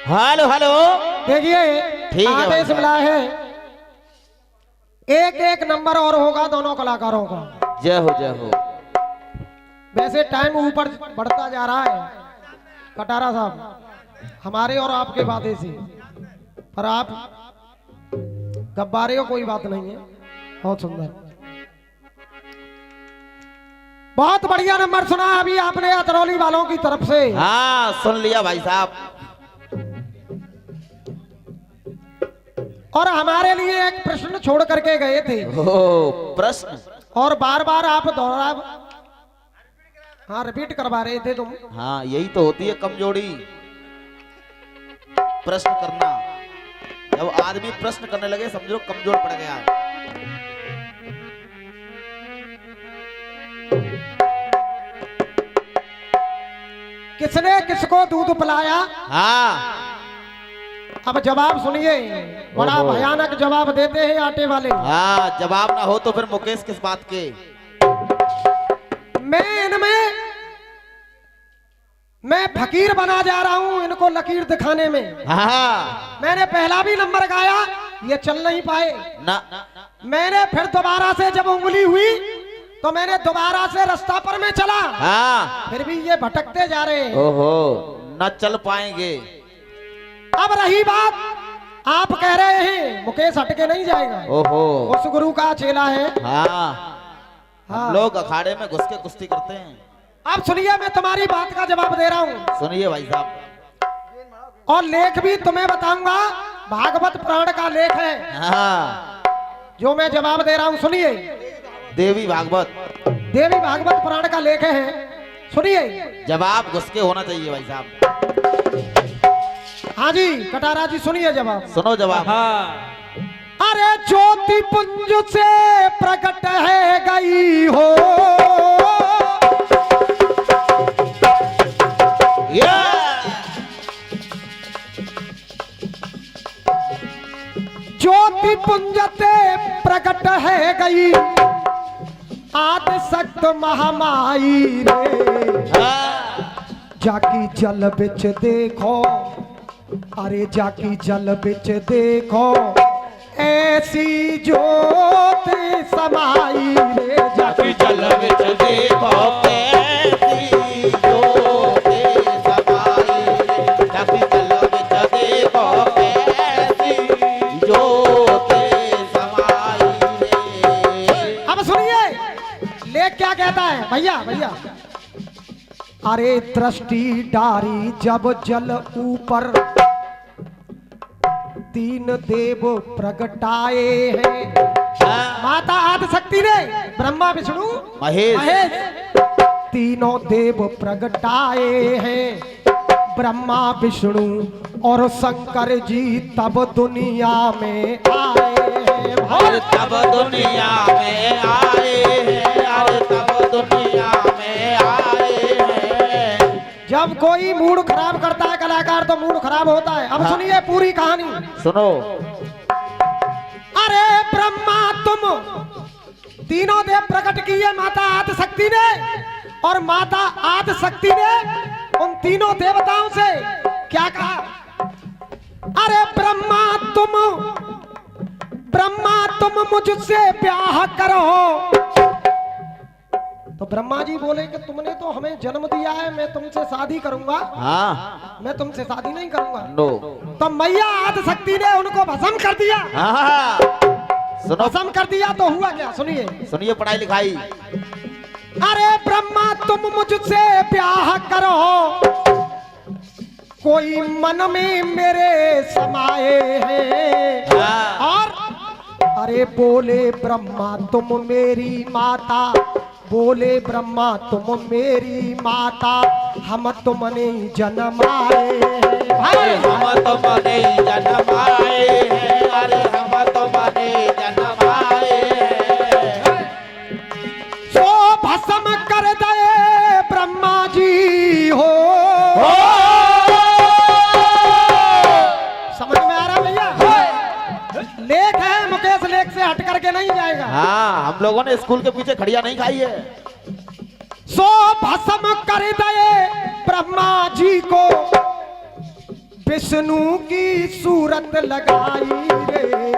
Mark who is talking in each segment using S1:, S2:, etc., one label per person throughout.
S1: Hello hello.
S2: देखिए
S1: ठीक है
S2: आदेश
S1: भाई
S2: मिला है, एक एक नंबर और होगा दोनों कलाकारों का।
S1: जय हो जय हो।
S2: वैसे टाइम ऊपर बढ़ता जा रहा है कटारा साहब, हमारे और आपके वादे से, पर आप गब्बारे हो, कोई बात नहीं है। बहुत सुंदर, बहुत बढ़िया नंबर सुना अभी आपने अतरौली वालों की तरफ से।
S1: हाँ सुन लिया भाई साहब।
S2: और हमारे लिए एक प्रश्न छोड़ करके गए थे।
S1: ओह प्रश्न।
S2: और बार बार आप दोहरा, हाँ रिपीट करवा रहे थे तुम।
S1: हाँ यही तो होती है कमजोरी, प्रश्न करना। जब आदमी प्रश्न करने लगे समझो कमजोर पड़ गया।
S2: किसने किसको दूध पिलाया?
S1: हाँ
S2: अब जवाब सुनिए, बड़ा
S1: ओहो।
S2: भयानक जवाब देते हैं आटे वाले।
S1: हाँ जवाब ना हो तो फिर मुकेश किस बात के।
S2: मैं फकीर बना जा रहा हूं इनको लकीर दिखाने में।
S1: हाँ
S2: मैंने पहला भी नंबर गाया, ये चल नहीं पाए।
S1: ना
S2: मैंने फिर दोबारा से जब उंगली हुई तो मैंने दोबारा से रास्ता पर में चला,
S1: हाँ
S2: फिर भी ये भटकते जा रहे हैं।
S1: ओहो न चल पाएंगे।
S2: अब रही बात, आप कह रहे हैं मुकेश हटके नहीं जाएगा,
S1: ओहो
S2: उस गुरु का चेला है।
S1: हाँ
S2: हाँ।
S1: हम लोग अखाड़े में घुस के कुश्ती करते हैं।
S2: अब सुनिए, मैं तुम्हारी बात का जवाब दे रहा हूं।
S1: सुनिए भाई साहब।
S2: और लेख भी तुम्हें बताऊंगा, भागवत पुराण का लेख है
S1: हाँ
S2: जो मैं जवाब दे रहा हूं। सुनिए,
S1: देवी भागवत,
S2: देवी भागवत पुराण का लेख है, सुनिए।
S1: जवाब घुस के होना चाहिए भाई साहब।
S2: हाँ जी कटारा जी सुनिए जवाब।
S1: सुनो जवाब।
S2: अरे ज्योति पुंज से प्रकट है गई हो, ज्योति पुंज से प्रकट है गई, आदि सक्त महामाई रे। जाकी जल बिच देखो, अरे जाकी जल बिच देखो, ऐसी ज्योति समाई रे। जाकी
S1: जल बिच देखो कैसी ज्योति समाई रे। जाकी जल बिच देखो कैसी ज्योति समाई रे।
S2: अब सुनिए लेख क्या कहता है भैया भैया। अरे दृष्टि डारी जब जल ऊपर, तीन देव प्रगटाए हैं। माता आदि शक्ति ने ब्रह्मा विष्णु
S1: महेश
S2: तीनों देव प्रगटाए हैं। ब्रह्मा विष्णु और शंकर जी तब दुनिया में आए हैं।
S1: अरे तब दुनिया में आए हैं, अरे तब दुनिया में आए हैं।
S2: जब कोई मूड खराब करता है कलाकार तो मूड खराब होता है। अब सुनिए पूरी कहानी
S1: सुनो।
S2: अरे ब्रह्मा तुम तीनों देव प्रकट किए माता आदि शक्ति ने, और माता आदि शक्ति ने उन तीनों देवताओं से क्या कहा? अरे ब्रह्मा तुम मुझसे ब्याह करो। तो ब्रह्मा जी बोले कि तुमने तो हमें जन्म दिया है, मैं तुमसे शादी करूंगा।
S1: हाँ
S2: मैं तुमसे शादी नहीं करूंगा।
S1: नो।
S2: तो मैया आदि शक्ति ने उनको भस्म कर दिया।
S1: हाँ सुनो।
S2: भस्म कर दिया तो हुआ क्या? सुनिए
S1: सुनिए पढ़ाई लिखाई।
S2: अरे ब्रह्मा तुम मुझसे ब्याह करो, कोई मन में मेरे समाये हैं। और अरे बोले ब्रह्मा तुम मेरी माता, बोले ब्रह्मा तुम मेरी माता, हम तुमने जन्माए हैं।
S1: अरे हम तुमने जन्माए हैं, अरे हम तुमने जन्माए हैं।
S2: सो भस्म कर दे ब्रह्मा जी हो। समझ में आ रहा भैया? लेख है मुकेश, लेख से हट करके नहीं जाएगा।
S1: हाँ हम लोगों ने स्कूल के पीछे खड़िया नहीं खाई है।
S2: सो भस्म कर दे ब्रह्मा जी को, विष्णु की सूरत लगाई रे,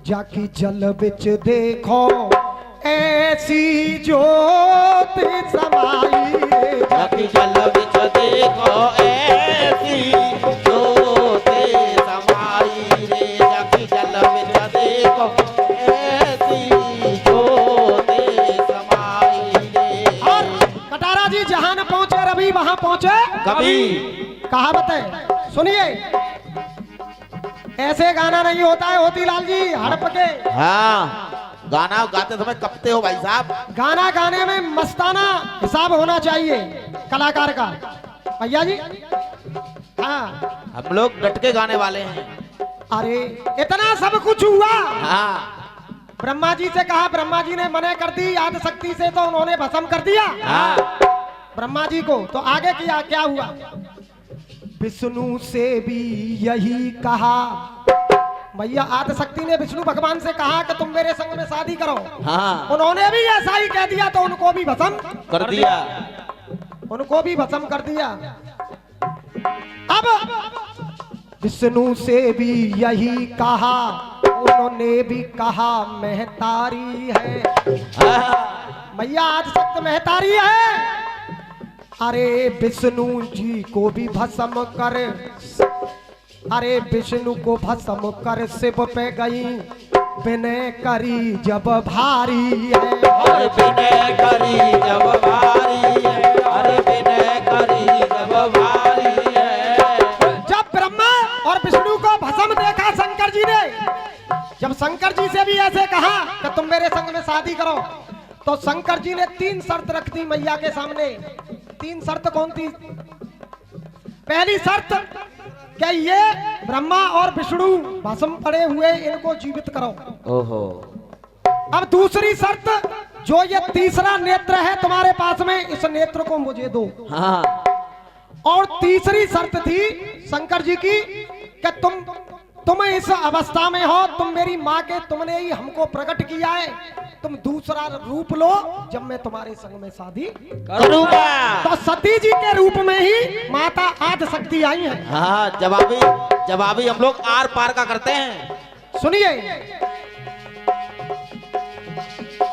S2: जाकी जल बिच देखो ऐसी जोत समाई रे,
S1: जाकी जल बिच देखो ऐसी जोत समाई रे, जाकी जल बिच देखो ऐसी जोत समाई रे।
S2: और कटारा जी जहां न पहुंचे रवि वहां पहुंचे
S1: कभी।
S2: कहावत है, सुनिए। ऐसे गाना नहीं होता है होतीलाल जी हड़प के।
S1: हाँ, गाना गाते समय कपते हो भाई साहब।
S2: गाना गाने में मस्ताना हिसाब होना चाहिए कलाकार का। भैया जी, हाँ,
S1: हम लोग डट के गाने वाले हैं।
S2: अरे इतना सब कुछ हुआ।
S1: हाँ
S2: ब्रह्मा जी से कहा, ब्रह्मा जी ने मना कर दी आदि शक्ति से, तो उन्होंने भस्म कर दिया
S1: हाँ
S2: ब्रह्मा जी को। तो आगे किया क्या हुआ? विष्णु से भी यही कहा, भैया आदि शक्ति ने विष्णु भगवान से कहा कि तुम मेरे संग में शादी करो।
S1: हाँ
S2: उन्होंने भी ऐसा ही कह दिया, तो उनको भी भस्म
S1: कर दिया।
S2: उनको भी भस्म कर दिया। अब विष्णु से भी यही कहा, उन्होंने भी कहा महतारी है।
S1: हाँ,
S2: भैया आज शक्ति महतारी है। अरे विष्णु जी को भी भस्म कर, अरे विष्णु को भस्म कर शिव पे गई, विनय करी जब भारी है।
S1: अरे विनय करी जब भारी है, अरे विनय करी जब भारी है।
S2: जब ब्रह्मा और विष्णु को भस्म देखा शंकर जी ने, जब शंकर जी से भी ऐसे कहा कि तुम मेरे संग में शादी करो, तो शंकर जी ने 3 शर्त रख दी मैया के सामने। 3 शर्त कौन थी? पहली शर्त क्या, ये ब्रह्मा और विष्णु भस्म पड़े हुए इनको जीवित करो।
S1: ओहो।
S2: अब दूसरी शर्त, जो ये तीसरा नेत्र है तुम्हारे पास में, इस नेत्र को मुझे दो।
S1: हाँ
S2: और तीसरी शर्त थी शंकर जी की कि तुम इस अवस्था में हो, तुम मेरी माँ के, तुमने ही हमको प्रकट किया है, तुम दूसरा रूप लो जब मैं तुम्हारे संग में शादी
S1: करूंगा।
S2: तो सती जी के रूप में ही माता आदि शक्ति आई है।
S1: हाँ, जवाबी हम लोग आर पार का करते हैं।
S2: सुनिए,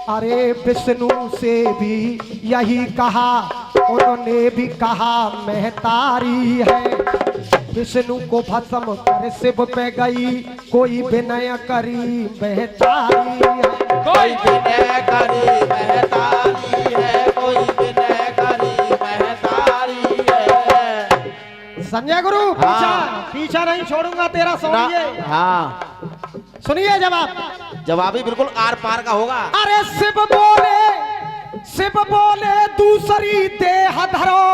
S2: अरे विष्णु से भी यही कहा, उन्होंने भी कहा महतारी है। विष्णु को भस्म कर शिव पे गई, कोई विनय करी महतारी है।
S1: कोई विनय करी महतारी है, कोई विनय करी महतारी है।
S2: संजय गुरु, पीछा नहीं छोड़ूंगा तेरा। सुनिए,
S1: हाँ
S2: सुनिए जवाब।
S1: जवाबी बिल्कुल आर पार का होगा।
S2: अरे शिव बोले दूसरी देह धरो,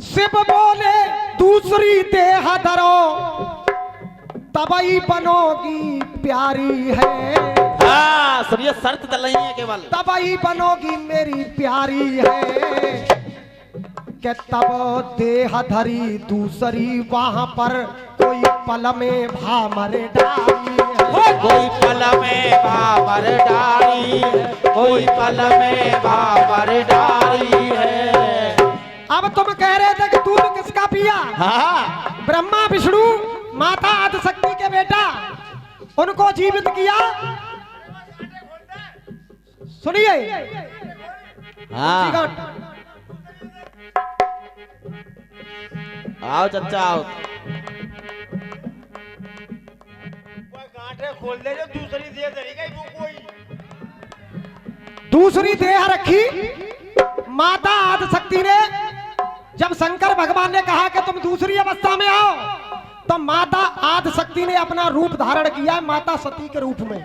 S2: शिव बोले दूसरी देह धरो, तबई बनोगी प्यारी है।
S1: हाँ सुनिए, शर्त तो नहीं है केवल,
S2: तबई बनोगी मेरी प्यारी है। के तब देह धरी दूसरी, वहां पर कोई पल में भामर डाली है।
S1: कोई पल में भावर डाली है, कोई पल में भावर डाली है।
S2: अब तुम कह रहे थे कि दूध किसका पिया?
S1: हाँ
S2: ब्रह्मा विष्णु माता आदि शक्ति के बेटा, उनको जीवित किया। सुनिए,
S1: हाँ, आओ चचा आओ।
S3: गांठे खोल दे, जो दूसरी देह धरेगा वो कोई।
S2: दूसरी देह रखी माता आदि शक्ति ने। जब शंकर भगवान ने कहा कि तुम दूसरी अवस्था में आओ, तो माता आदि शक्ति ने अपना रूप धारण किया माता सती के रूप में।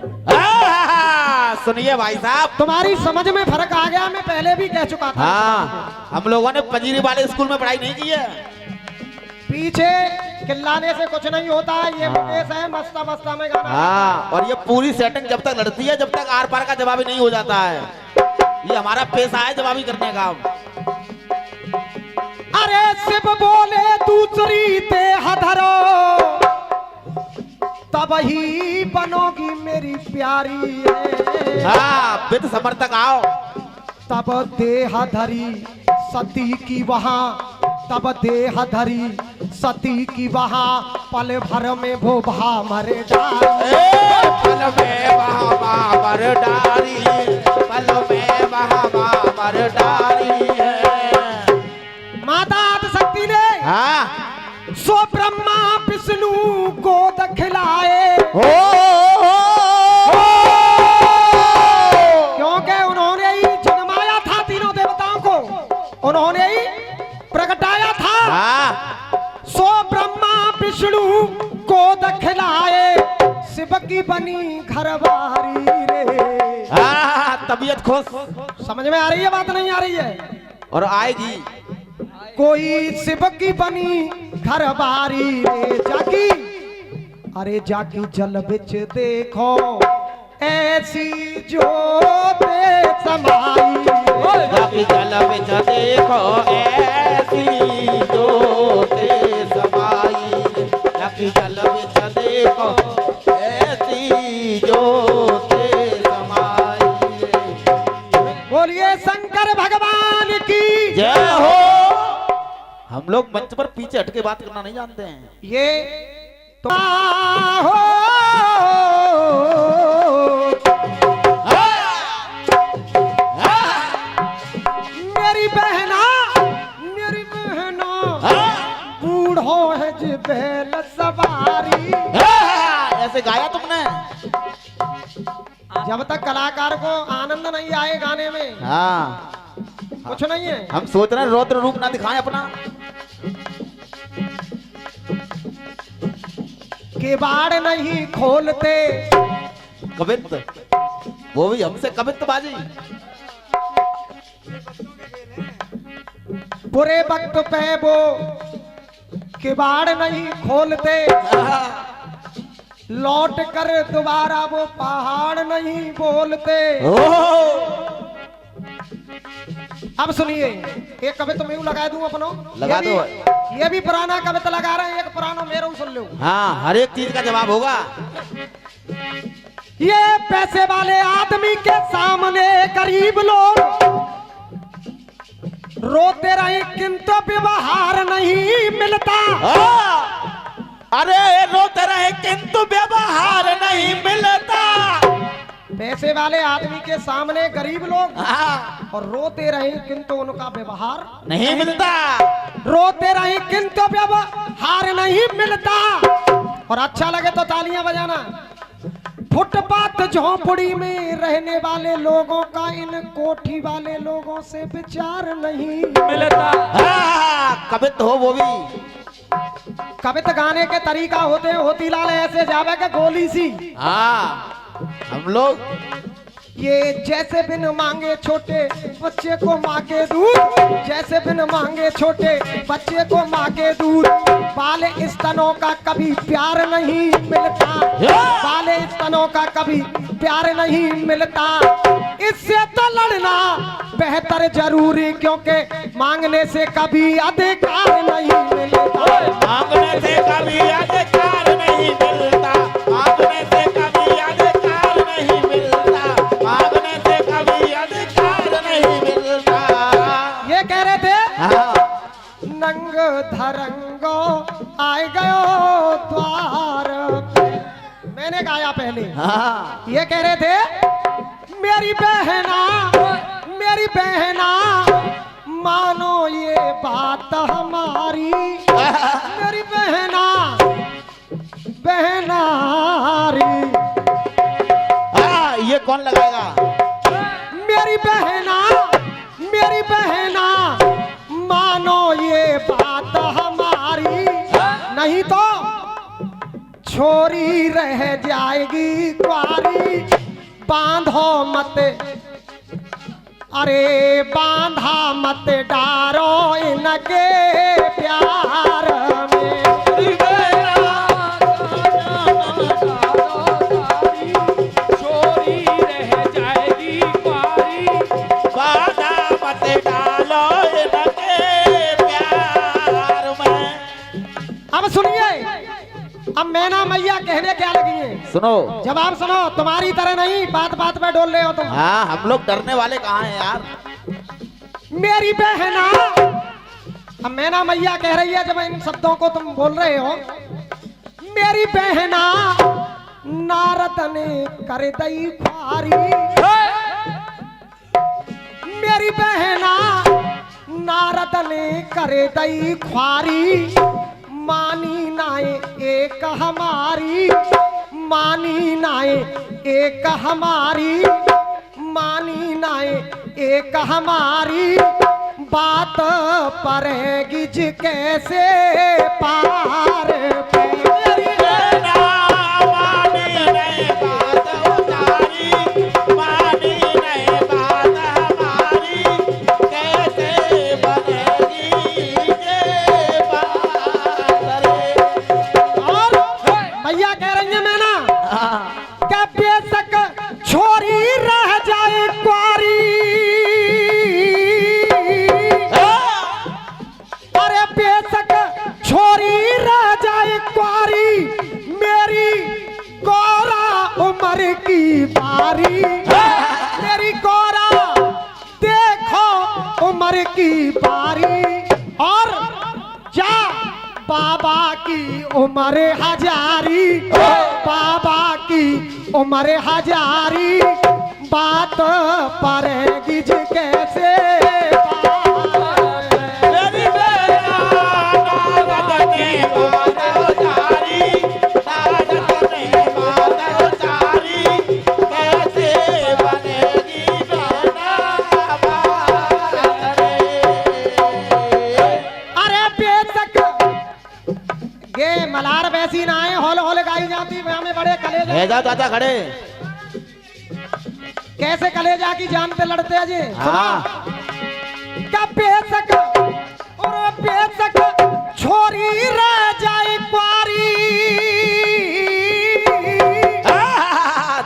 S1: सुनिए भाई साहब,
S2: तुम्हारी समझ में फर्क आ गया, मैं पहले भी कह चुका था।
S1: हाँ, हम लोगों ने पंजीरी वाले स्कूल में पढ़ाई नहीं की है।
S2: पीछे चिल्लाने से कुछ नहीं होता है, ये मुकेश है, मस्ता मस्ता में गाना।
S1: हाँ, और ये पूरी सेटिंग जब तक लड़ती है, जब तक आर पार का जवाबी नहीं हो जाता है। ये हमारा पेशा है जवाबी करने का।
S2: अरे शिव बोले दूसरी देह धरो, तब ही बनोगी मेरी प्यारी है।
S1: हाँ, विद समर्थक आओ।
S2: तब देह धरी सती की वहां तब देह धरी, सती की वहां पल भर में वो मर डाली।
S1: पल में वहाँ मर डाली, पल में वहाँ मर डाली है।
S2: माता आदिशक्ति ने
S1: हाँ
S2: सो ब्रह्मा विष्णु गोद खिलाए, क्योंकि उन्होंने ही जन्माया था तीनों देवताओं को, उन्होंने ही प्रगटाया था।
S1: हाँ
S2: सो ब्रह्मा विष्णु गोद खिलाए, शिव की बनी घरवारी रे।
S1: हाँ तबीयत खुश
S2: समझ में आ रही है बात, नहीं आ रही है?
S1: और आएगी।
S2: कोई शिव की बनी घरवारी रे जाकी, अरे जाकी जल बिच देखो ऐसी जोते समाई।
S1: जाकी जल बिच देखो ऐसी जोते समाई, जाकी जल बिच देखो ऐसी जोते समाई।
S2: बोलिए शंकर भगवान की
S1: जय हो। हम लोग मंच पर पीछे हटके बात करना नहीं जानते हैं।
S2: ये तो हो मेरी बहना, मेरी बहना बूढ़ो है जिबेल सवारी।
S1: ऐसे गाया तुमने?
S2: जब तक कलाकार को आनंद नहीं आए गाने में
S1: हाँ
S2: कुछ नहीं है।
S1: हम सोच रहे हैं रौद्र रूप ना दिखाएं अपना।
S2: किवाड़ नहीं खोलते,
S1: कवित वो भी हमसे कवित बाजी।
S2: बुरे वक्त पे वो किवाड़ नहीं खोलते, लौट कर दोबारा वो पहाड़ नहीं बोलते। अब सुनिए एक कविता मैं लगा दूं अपनो,
S1: लगा दो।
S2: ये भी पुराना कविता लगा रहे हैं, एक पुराना मेरा सुन लो।
S1: हाँ हर एक चीज का जवाब होगा।
S2: ये पैसे वाले आदमी के सामने गरीब लोग रोते रहे किंतु व्यवहार नहीं मिलता।
S1: अरे रोते रहे किंतु व्यवहार नहीं मिलता।
S2: पैसे वाले आदमी के सामने गरीब लोग
S1: हाँ।
S2: और रोते रहे किंतु उनका व्यवहार
S1: नहीं मिलता।
S2: रोते रहे किंतु व्यवहार नहीं मिलता। और अच्छा लगे तो तालियां बजाना। फुटपाथ झोंपड़ी में रहने वाले लोगों का इन कोठी वाले लोगों से विचार नहीं मिलता।
S1: कवित हो वो भी।
S2: कविता गाने के तरीका होते हैं होती लाल ऐसे जावे के गोली सी।
S1: हाँ हम लोग
S2: ये जैसे बिन मांगे छोटे बच्चे को माँ के दूध, जैसे बिन मांगे छोटे बच्चे को माँ के दूध। बाले स्तनों का कभी प्यार नहीं मिलता, बाले स्तनों का कभी प्यार नहीं मिलता। इससे तो लड़ना बेहतर जरूरी, क्योंकि मांगने से कभी अधिकार नहीं मिलता।
S1: मांगने से कभी अधिकार नहीं मिलता, मांगने से कभी अधिकार नहीं मिलता, मांगने से कभी अधिकार नहीं मिलता।
S2: ये कह रहे थे
S1: हाँ।
S2: नंग धरंगो आए गयो द्वार पे। मैंने गाया पहले।
S1: हाँ।
S2: ये कह रहे थे मेरी बहना, मेरी बहना मानो ये बात हमारी। मेरी बहना बहनारी।
S1: हाँ, ये कौन लगाएगा?
S2: मेरी बहना, मेरी बहना मानो ये बात हमारी, नहीं तो छोरी रह जाएगी कुंवारी। बांधो मत, अरे बांधा मत डारो इनके प्यार में।
S4: छोरी रह जाएगी कुंवारी,
S1: बाधा मत डालो इनके प्यार में।
S2: अब सुनिए, अब मैना मैया कहने क्या लगी है,
S1: सुनो।
S2: जवाब सुनो। तुम्हारी तरह नहीं बात बात पे डोल रहे हो तुम।
S1: हाँ हम लोग डरने वाले कहाँ हैं यार।
S2: मेरी बहना, अब मैना मैया कह रही है जब इन शब्दों को तुम बोल रहे हो। मेरी बहना नारद ने कर दई ख्वारी, मेरी बहना नारद ने कर दई ख्वारी, मानी नाए एक हमारी, मानी नाए एक हमारी, मानी नाए एक हमारी, बात परेगी जी कैसे पार पे।
S1: मेरी बहना मानी नहीं बात उतारी, मानी नहीं बात हमारी, कैसे बनेगी ये बात रे।
S2: और भैया कह रही है मैं ना क्या बेशक छोरी रह जाए कुआरी, अरे बेशक छोरी रह जाए कुआरी, मेरी गौरा उम्र की बारी, मेरी गौरा देखो उम्र की बारी, और जा बाबा की उम्र हजारी, बाबा की उम्र हजारी, बात परेगी जी कैसे पार।
S1: मेरी बहना नारद ने बात उतारी, नारद ने बात उतारी, कैसे बनेगी बहना बात रे।
S2: अरे बेशक ये मलार वैसी ना है, हौल हौल गाई जाती में बड़े कलेजा,
S1: है जा चाचा खड़े।
S2: कैसे कलेजा की जान पे लड़ते हैं जी।
S1: हाँ।
S2: का बेशक और बेशक छोरी रह जाए कुआरी,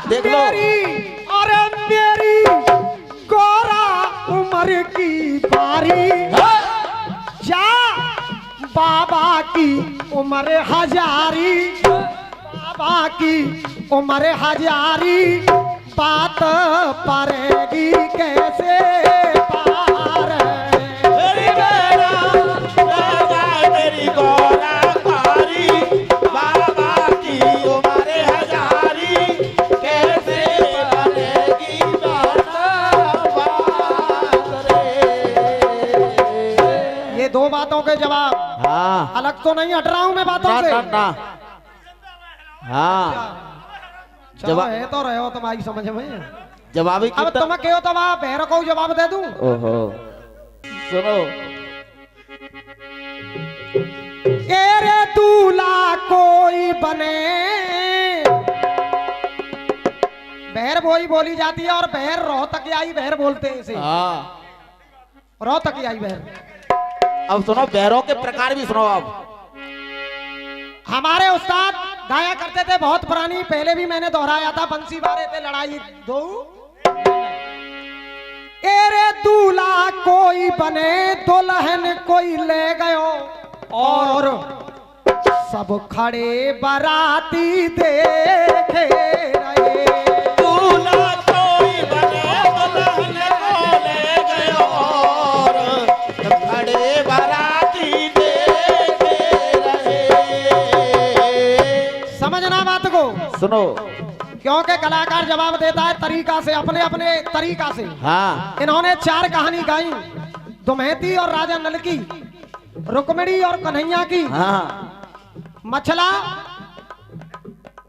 S1: देख लो
S2: मेरी और मेरी गौरा उम्र की बारी, जा बाबा की उम्र हजारी, बाबा की उम्र हजारी, बात परेगी कैसे पार।
S1: मेरी बहना रह जाए मेरी गौरा कुआरी, बाबा की उम्र हजारी, कैसे बनेगी बात रे।
S2: ये दो बातों के जवाब,
S1: हाँ
S2: अलग तो नहीं हट रहा हूं मैं बातों से।
S1: ना हाँ
S2: चलो
S1: जवाब-
S2: है तो रहे हो तुम्हारी समझ में।
S1: जवाबी
S2: अब
S1: कीर्तन।
S2: तुम कहो तो वहाँ बहरों को जवाब दे दूं।
S1: ओहो सुनो।
S2: एरे दूल्हा कोई बने, बहर वही बोली जाती है, और बहर रोहतकियाई बहर बोलते हैं इसे,
S1: हाँ
S2: रोहतकियाई बहर।
S1: अब सुनो बहरों के प्रकार भी सुनो अब।
S2: हमारे उस्ताद गाया करते थे, बहुत पुरानी, पहले भी मैंने दोहराया था, बंसी बारे थे लड़ाई दो। एरे दूल्हा कोई बने, दुल्हन कोई ले गयो, और सब खड़े बाराती देखे रहे।
S1: दूल्हा कोई बने दुल्हन को ले गयो, और खड़े बाराती देखे रहे।
S2: समझना बात को,
S1: सुनो।
S2: क्योंकि कलाकार जवाब देता है तरीका से, अपने अपने तरीका से।
S1: हाँ
S2: इन्होंने 4 कहानी गाई, दुम्हेती और राजा नल की, रुक्मिणी और कन्हैया की,
S1: हाँ
S2: मछला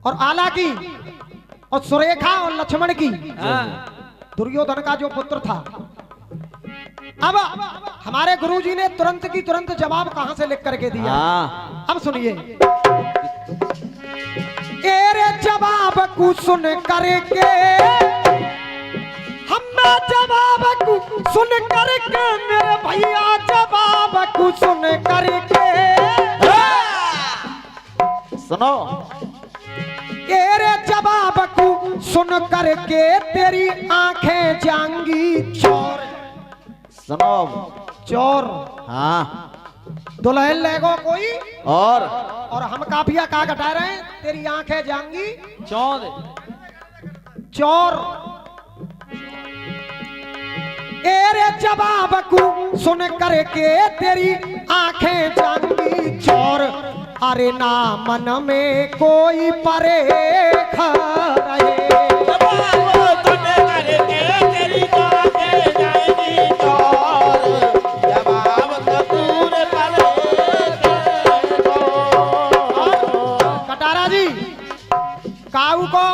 S2: और आला की, और सुरेखा और लक्ष्मण की, दुर्योधन का जो पुत्र था। अब हमारे गुरुजी ने तुरंत की तुरंत जवाब कहां से लिख करके दिया।
S1: हाँ
S2: अब सुनिए, तेरे जवाब को सुन करके, हम जवाब को सुन करके, मेरे भैया जवाब को सुन करके,
S1: सुनो।
S2: तेरे जवाब को सुन करके, तेरी आंखें जाएंगी चोर।
S1: सुनो।
S2: चोर।
S1: हाँ
S2: दुल्हन लेगो कोई,
S1: और
S2: और हम काफिया का घटा रहे हैं, तेरी आंखें जाएंगी चोर। एरे जवाब को सुन करके तेरी आंखें जाएंगी चोर। अरे ना मन में कोई परेख रहे।
S1: जवाब सुन करके तेरी आंखें जाएंगी चोर, जवाब कसूर
S2: कटारा जी काऊ को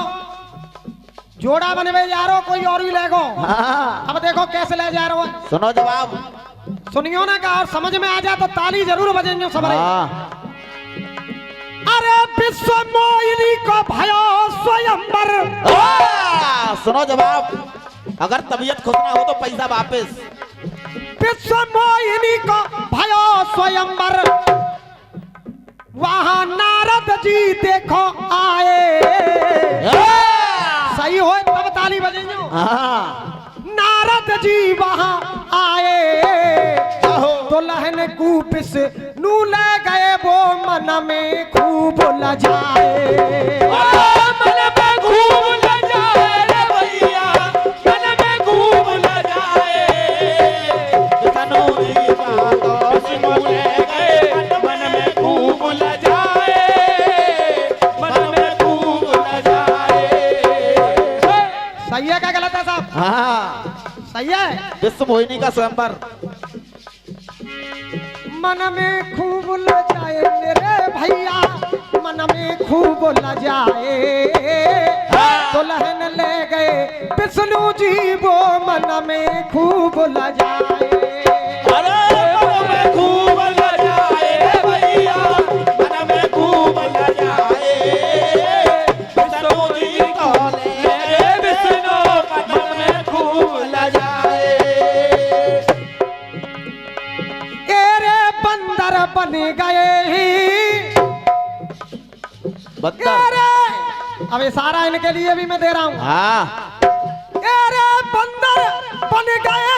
S2: जोड़ा बनवे जा रहो, कोई और ही ले गो।
S1: हाँ।
S2: अब देखो कैसे ले जा रहे हो।
S1: सुनो जवाब।
S2: सुनियो ना का और समझ में आ जाए तो ताली जरूर बजेंगे सब।
S1: हाँ।
S2: अरे विश्व मोहिनी को भयो स्वयंवर।
S1: सुनो जवाब। अगर तबीयत खुश ना हो तो पैसा वापस।
S2: विश्व मोहिनी को भयो स्वयंवर, वहां नारद जी देखो आए। सही हो तब ताली बजेंगे।
S1: हाँ।
S2: नारद जी वहां आए तो लहन कूपिस नू ले गए, वो मन में खूब लजाए।
S1: मन में खूब लजाए रे भैया, मन में खूब लजाए। कानूनी बातों से बोले गए, मन में खूब लजाए, मन में खूब लजाए।
S2: सही है क्या गलत है साहब?
S1: हाँ।
S2: सही है।
S1: विश्व मोहिनी का स्वयंवर।
S2: मन में खूब लजाए मेरे भैया, मन में खूब लजाए। तो लहन ले गए विष्णु जी, वो मन में खूब लजाए।
S1: अरे मन में खूब लजाए भैया, मन में खूब लजाए। विष्णु जी को ले गए, विष्णु मन में खूब लजाए।
S2: एरे बंदर बन गए
S1: बंदर।
S2: अब ये सारा इनके लिए भी मैं दे रहा हूँ।
S1: हाँ।
S2: एरे बंदर बन गए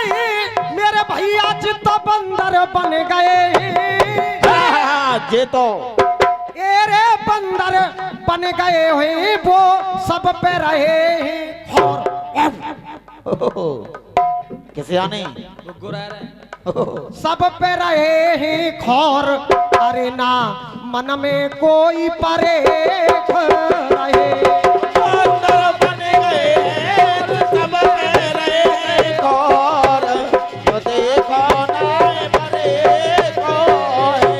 S2: मेरे भैया जी, तो बंदर बन गए।
S1: जे तो
S2: एरे बंदर बन गए हुए, वो सब पे रहे खौर।
S1: किसे आने
S2: सब पे रहे हैं खौर। अरे ना मन में कोई परेख रहे।
S1: बंदर बन गए, सब पे रहे खौर। जो देखो ना परे खोए।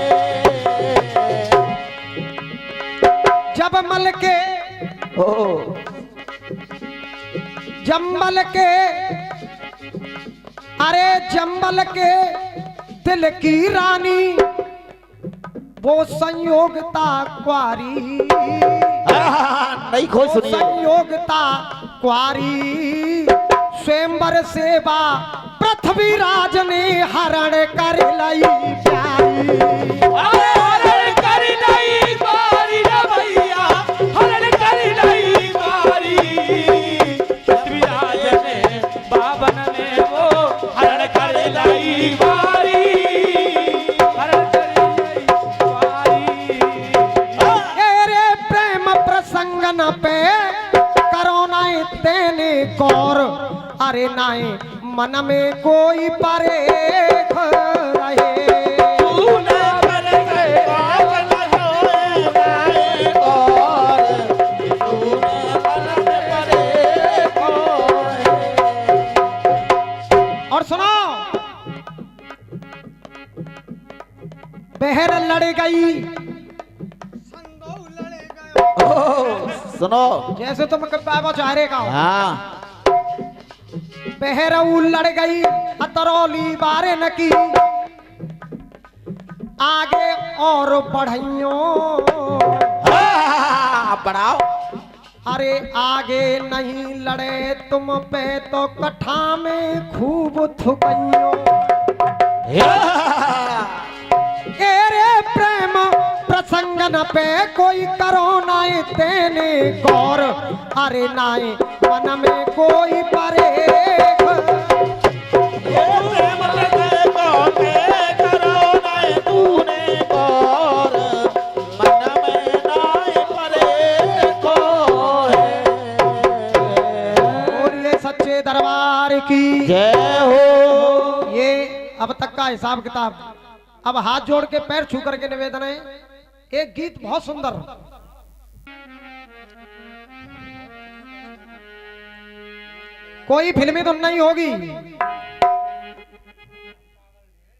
S2: जब मल के जम्बल के, अरे जम्बल के दिल की रानी, वो संयोगता क्वारी।
S1: नहीं खोई
S2: वो
S1: सुनिए।
S2: संयोगता क्वारी, स्वयंवर सेवा पृथ्वीराज ने हरण कर लाई प्यारी।
S1: हरण कर लाई बारी रे भैया, हरण कर लाई बारी। पृथ्वीराज ने बावन ने वो हरण कर लाई बारी, हरण कर लाई बारी।
S2: एरे प्रेम प्रसंग न पे करो नाई तेने कौर। अरे नाई मन में कोई परेख रहे।
S1: तूने पर गए बावन होए नाए और, तूने पर परे खोए।
S2: और सुनो, बहर लड़ गई।
S1: सुनो।
S2: जैसे तुम बाबा चाहरे का हो।
S1: हाँ।
S2: बहरऊ लड़ गई अतरौली बारे न की, आगे और बढ़इयो।
S1: बढ़ाओ।
S2: अरे आगे नहीं लड़े तुम पे तो कठा में खूब थुकइयो। एरे प्रेम प्रसंग न पे कोई करो नाई तेने गौर। अरे नाई मन में कोई परेख।
S1: दरबार
S2: की
S1: जय हो।
S2: हिसाब किताब। अब हाथ जोड़ के पैर छू करके निवेदन है, एक गीत बहुत सुंदर, कोई फिल्मी धुन नहीं होगी,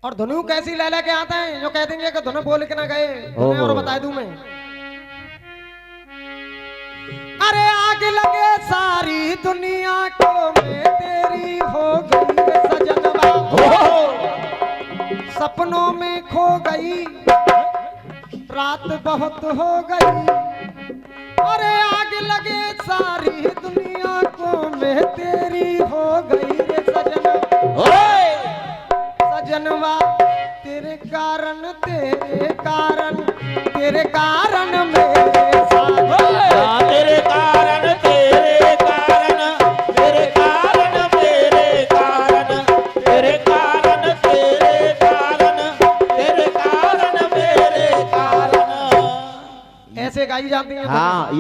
S2: और धुनु कैसी ले लेके आते हैं जो कह देंगे कि धुन बोल के ना गए, धुनें और बता दूं मैं। अरे आग लगे सारी दुनिया को, मैं तेरी हो गई रे सजनवा, सपनों में खो गई, रात बहुत हो गई। अरे आग लगे सारी दुनिया को, मैं तेरी हो गई रे सजनवा, सजनवा तेरे कारण मेरे साथ,
S1: तेरे कारण मेरे कारण, तेरे कारण तेरे कारण, तेरे कारण तेरे कारण, तेरे कारण तेरे कारण, तेरे कारण मेरे कारण।
S2: ऐसे गाई जाती है।
S1: हाँ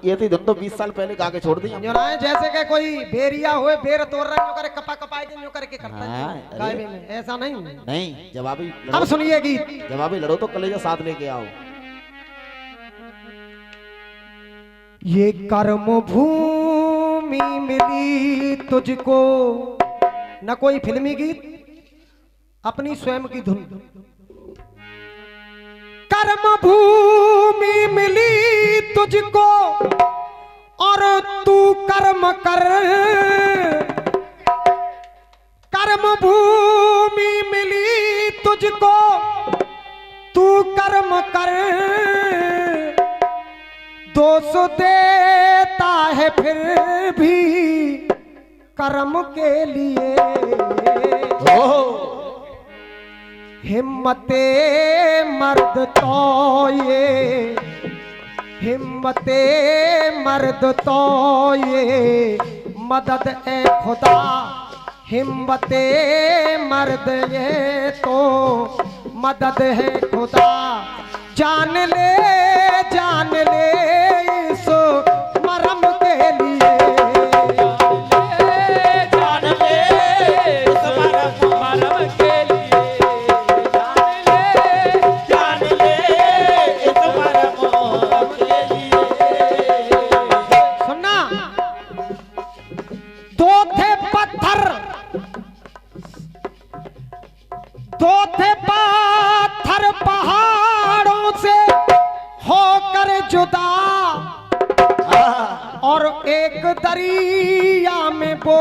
S1: ये थी धुन तो 20 साल पहले गा के छोड़ दी हमने।
S2: जो ना है जैसे कि कोई बेरिया हुए बेर तोड़ रहा है, करे कपा कपाई के यूं करके करता
S1: हाँ,
S2: है गायबे में, ऐसा नहीं।
S1: नहीं जवाबी
S2: अब सुनिए गीत।
S1: जवाबी लड़ो तो कलेजा साथ लेके आओ।
S2: ये कर्म भूमि मिली तुझको, न कोई फिल्मी गीत, अपनी स्वयं की धुन। कर्म भूमि मिली तुझको और तू कर्म कर, कर्म भूमि मिली तुझको तू कर्म कर, दोष देता है फिर भी कर्म के लिए। हिम्मते मर्द तो ये, हिम्मते मर्द तो ये मदद ए खुदा, हिम्मते मर्द ये तो मदद है खुदा। जान ले इस मरम के लिए,
S4: जान ले इस मरम के लिए,
S1: जान ले इस मरम के लिए।
S2: सुनना, दो थे पत्थर, दो थे पत्थर पहाड़ों से होकर जुदा, और एक दरिया में वो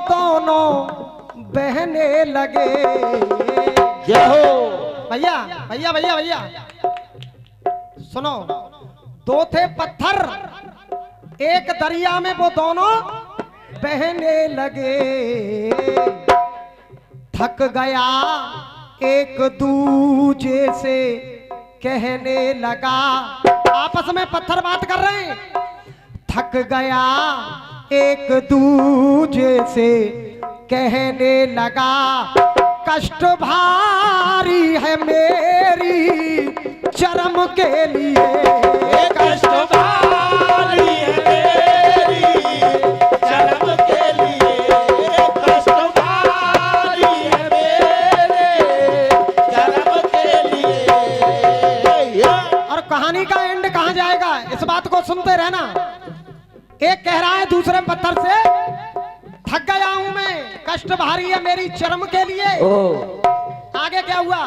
S2: दोनों बहने लगे।
S1: जय हो
S2: भैया भैया भैया भैया सुनो, दो थे पत्थर, एक दरिया में वो दोनों बहने लगे। थक गया एक दूजे से कहने लगा, आपस में पत्थर बात कर रहे हैं। थक गया एक दूजे से कहने लगा, कष्ट भारी है मेरी चरम के लिए,
S1: कष्ट भारी है मेरी चरम के लिए, कष्ट भारी है मेरे चरम के लिए।
S2: और कहानी का एंड कहां जाएगा, इस बात को सुनते रहना। एक कह रहा है दूसरे पत्थर से, थक गया हूं मैं, कष्ट भारी है मेरी चरम के लिए। आगे क्या हुआ,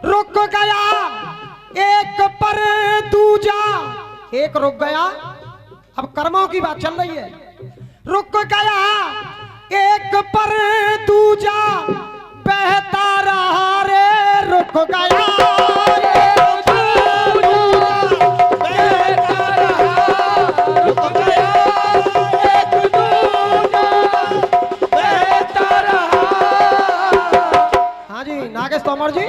S2: रुक गया एक पर दूजा, एक रुक गया, अब कर्मों की बात चल रही है। रुक गया एक पर दूजा, बहता रहा रे, रुक गया एक दूजा, बहता रहा, रुक गया एक दूजा, बहता रहा। हाँ जी नागेश तोमर जी,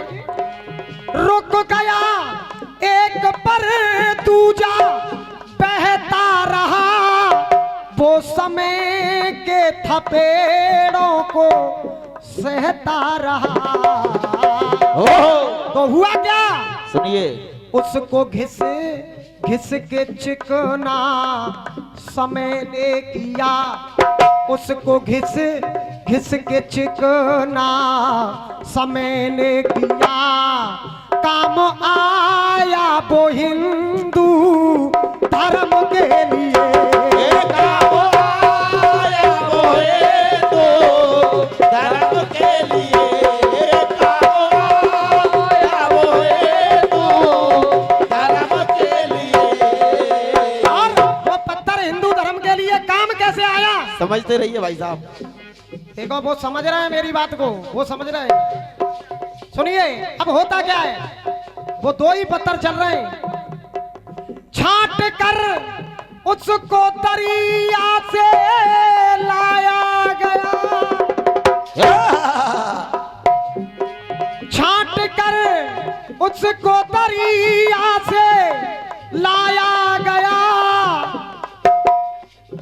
S2: रुक गया एक पर दूजा, बहता रहा, वो समय के थपेड़ों को सहता रहा। तो हुआ क्या,
S1: सुनिए,
S2: उसको घिस घिस के चिकना समय ने किया, उसको घिस घिस के चिकना समय ने किया काम आया वो हिंदू धर्म के लिए।
S1: काम आया वो हिंदू धर्म के लिए, काम आया वो हिंदू धर्म के लिए।
S2: और वो पत्थर हिंदू धर्म के लिए काम कैसे आया?
S1: समझते रहिए भाई साहब।
S2: देखो वो समझ रहे हैं मेरी बात को, वो समझ रहे हैं। सुनिए अब होता क्या है, वो दो ही पत्थर चल रहे हैं। छांट कर उसको दरिया से लाया गया, छांट कर उसको दरिया से लाया गया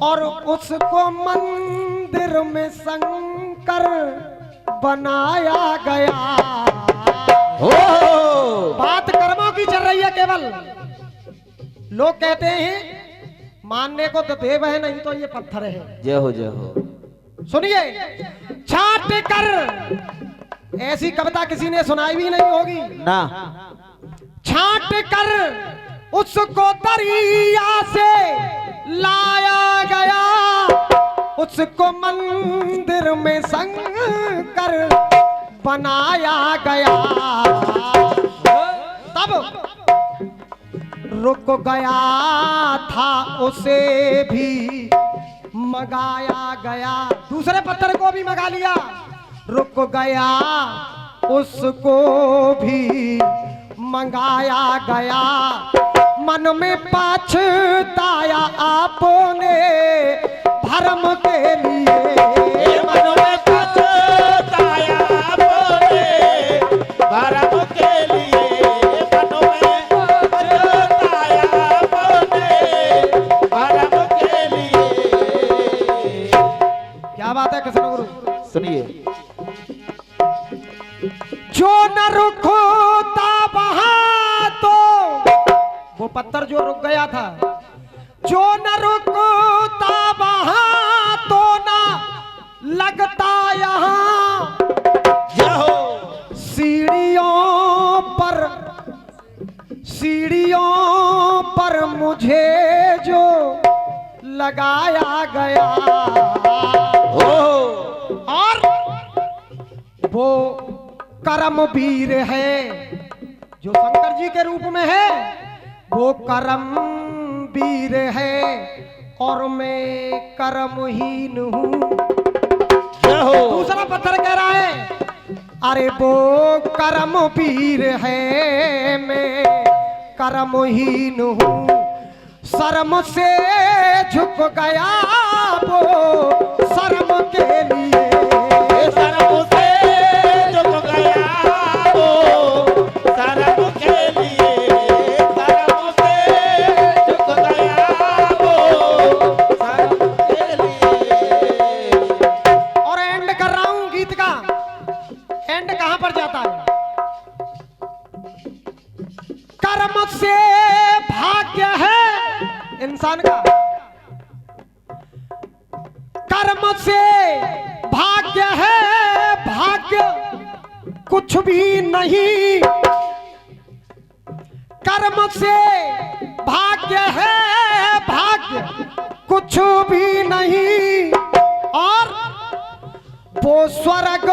S2: और उसको मंदिर में शंकर बनाया गया। बात कर्मों की चल रही है केवल। लोग कहते हैं मानने को तो देव है, नहीं तो ये पत्थर है।
S1: जय हो जय हो।
S2: सुनिए, छांट कर, ऐसी कविता किसी ने सुनाई भी नहीं होगी
S1: ना।
S2: छांट कर उसको दरिया से लाया गया, उसको मंदिर में शंकर बनाया गया। तब रुक गया था उसे भी मंगाया गया, दूसरे पत्थर को भी मंगा लिया। रुक गया उसको भी मंगाया गया, मन में पछताया आपने धर्म के लिए।
S1: मन में पछताया आपने धर्म के लिए, मन में पछताया आपने धर्म के लिए।
S2: क्या बात है कृष्ण गुरु।
S1: सुनिए,
S2: जो न रुकता वहां तो, वो पत्थर जो रुक गया था, जो न रुकता वहां तो ना लगता यहाँ। सीढ़ियों पर मुझे जो लगाया गया, और वो कर्मवीर है जो शंकर जी के रूप में है, वो कर्मवीर है और मैं कर्महीन हूँ। दूसरा पत्थर कह रहा है, अरे वो कर्मवीर है मैं कर्महीन हूँ। शर्म से झुक गया वो शर्म के लिए,
S1: शर्म से झुक गया वो शर्म के लिए, शर्म से झुक गया वो शर्म के लिए।
S2: और एंड कर रहा हूं गीत का। एंड कहां पर जाता है? कर्म से भाग्य है इंसान का, कर्म से भाग्य है, भाग्य कुछ भी नहीं। कर्म से भाग्य है, भाग्य कुछ भी नहीं। और वो स्वर्ग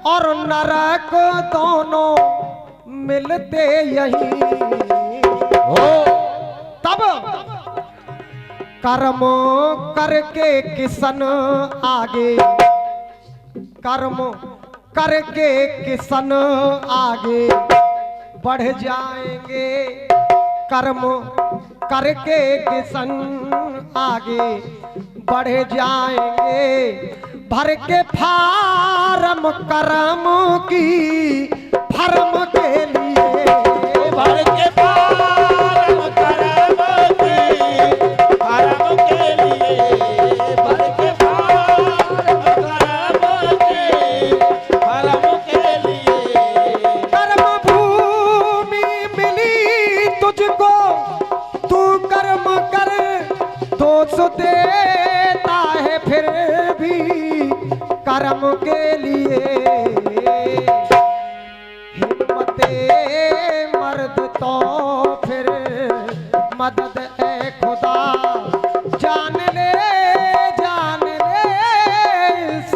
S2: और नरक दोनों मिलते यही हो। तब कर्म करके किसन आगे, कर्म करके किसन आगे बढ़ जाएंगे, कर्म करके किसन आगे बढ़ जाएंगे। भर के फारम कर्म की फर्म के लिए,
S1: भर के फारम कर्म की फर्म के लिए, भर के फारम कर्म की फर्म के लिए।
S2: कर्म भूमि मिली तुझको, तू कर्म कर, दोष देता है फिर भी कर्म मरम के लिए हिम्मते मर्द तो फिर मदद ए खुदा जान ले इस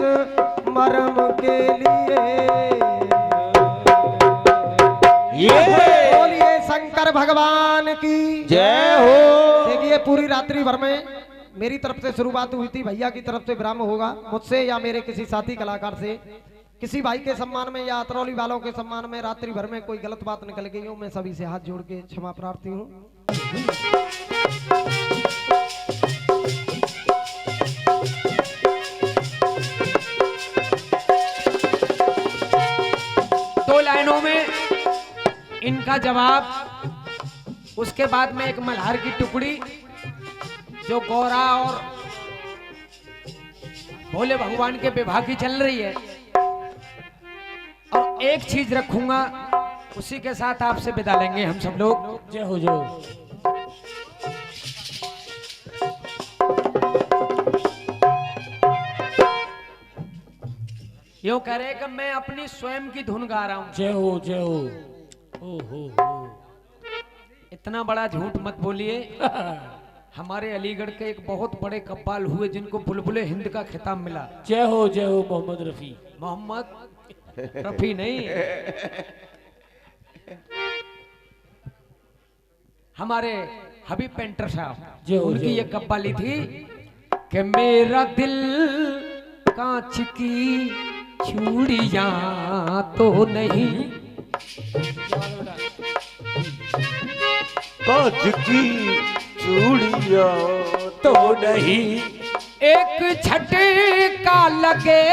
S2: मरम के लिए। बोलिए शंकर भगवान की
S1: जय हो।
S2: देखिए पूरी रात्रि भर में मेरी तरफ से शुरुआत हुई थी, भैया की तरफ से विराम होगा, मुझसे या मेरे किसी साथी कलाकार से किसी भाई के सम्मान में या अतरौली वालों के सम्मान में रात्रि भर में कोई गलत बात निकल गई हो, मैं सभी से हाथ जोड़ के क्षमा प्रार्थी हूँ।
S5: दो लाइनों में इनका जवाब, उसके बाद में एक मल्हार की टुकड़ी जो गौरा और भोले भगवान के विवाह की चल रही है, और एक चीज रखूंगा, उसी के साथ आपसे विदा लेंगे हम सब लोग।
S4: जय हो जय हो।
S5: यूं कह रहे कि मैं अपनी स्वयं की धुन गा रहा हूं।
S4: जय हो जय हो। ओ हो।
S5: इतना बड़ा झूठ मत बोलिए। हमारे अलीगढ़ के एक बहुत बड़े कव्वाल हुए जिनको बुलबुले हिंद का खिताब मिला।
S4: जय हो मोहम्मद रफी।
S5: मोहम्मद रफी नहीं, हमारे हबीब पेंटर साहब, उनकी ये कव्वाली थी कि मेरा दिल कांच की चूड़ियां तो नहीं,
S1: कांच की चूड़ियां तो नहीं,
S5: एक झटका लगे